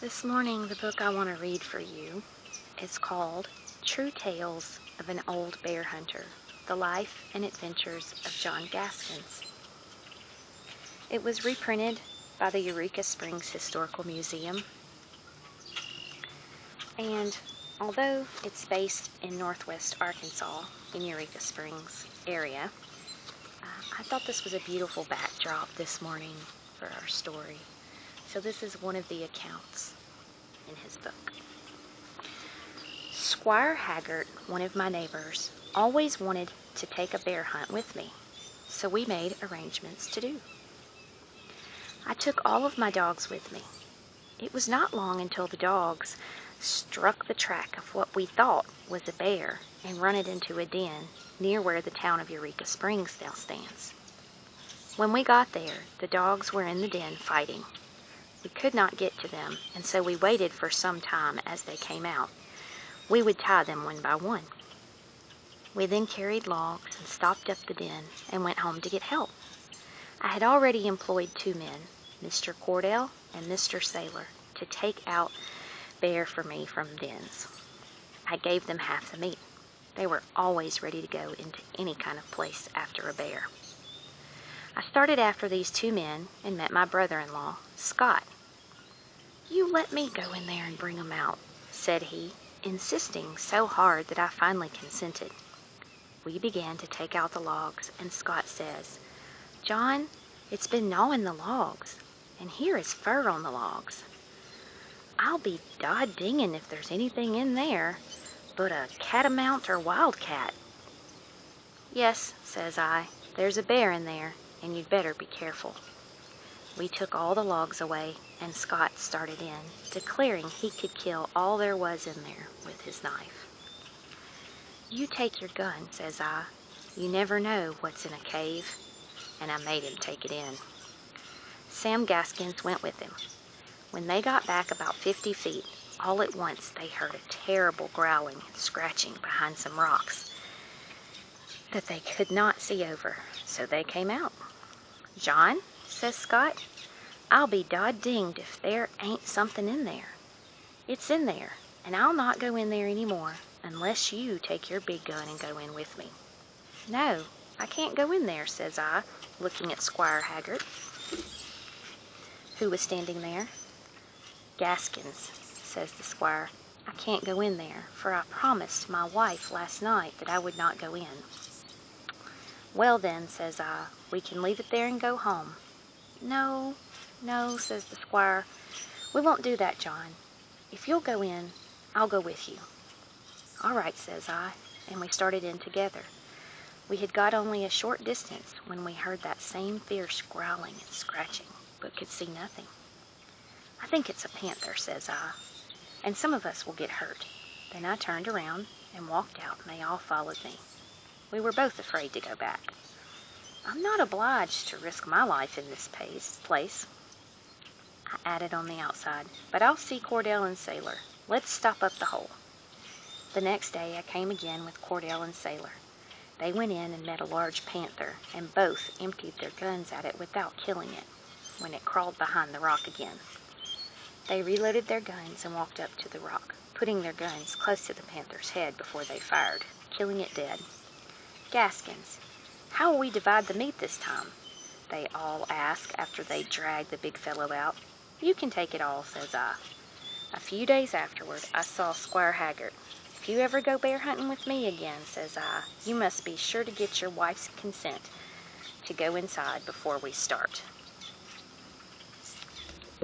This morning, the book I want to read for you is called True Tales of an Old Bear Hunter, The Life and Adventures of John Gaskins. It was reprinted by the Eureka Springs Historical Museum, and although it's based in northwest Arkansas, in Eureka Springs area, I thought this was a beautiful backdrop this morning for our story. So this is one of the accounts in his book. Squire Haggart, one of my neighbors, always wanted to take a bear hunt with me, so we made arrangements to do. I took all of my dogs with me. It was not long until the dogs struck the track of what we thought was a bear and run it into a den near where the town of Eureka Springs now stands. When we got there, the dogs were in the den fighting. We could not get to them, and so we waited for some time as they came out. We would tie them one by one. We then carried logs and stopped up the den and went home to get help. I had already employed two men, Mr. Cordell and Mr. Saylor, to take out bear for me from dens. I gave them half the meat. They were always ready to go into any kind of place after a bear. I started after these two men and met my brother-in-law, Scott. "You let me go in there and bring 'em out," said he, insisting so hard that I finally consented. We began to take out the logs, and Scott says, "John, it's been gnawing the logs, and here is fur on the logs. I'll be dod-dingin' if there's anything in there but a catamount or wildcat." "Yes," says I, "there's a bear in there, and you'd better be careful." We took all the logs away, and Scott started in, declaring he could kill all there was in there with his knife. "You take your gun," says I. "You never know what's in a cave," and I made him take it in. Sam Gaskins went with him. When they got back about 50 feet, all at once they heard a terrible growling and scratching behind some rocks that they could not see over, so they came out. "John," says Scott, "I'll be dod-dinged if there ain't something in there. It's in there, and I'll not go in there any more unless you take your big gun and go in with me." "No, I can't go in there," says I, looking at Squire Haggart, who was standing there. "Gaskins," says the squire, "I can't go in there, for I promised my wife last night that I would not go in." "Well then," says I, "we can leave it there and go home." "No, no," says the squire, "we won't do that, John. If you'll go in, I'll go with you." "All right," says I, and we started in together. We had got only a short distance when we heard that same fierce growling and scratching, but could see nothing. "I think it's a panther," says I, "and some of us will get hurt." Then I turned around and walked out, and they all followed me. We were both afraid to go back. "I'm not obliged to risk my life in this place," I added on the outside, "but I'll see Cordell and Saylor. Let's stop up the hole." The next day I came again with Cordell and Saylor. They went in and met a large panther, and both emptied their guns at it without killing it, when it crawled behind the rock again. They reloaded their guns and walked up to the rock, putting their guns close to the panther's head before they fired, killing it dead. "Gaskins, how will we divide the meat this time?" they all asked after they dragged the big fellow out. "You can take it all," says I. A few days afterward I saw Squire Haggart. "If you ever go bear hunting with me again," says I, "you must be sure to get your wife's consent to go inside before we start."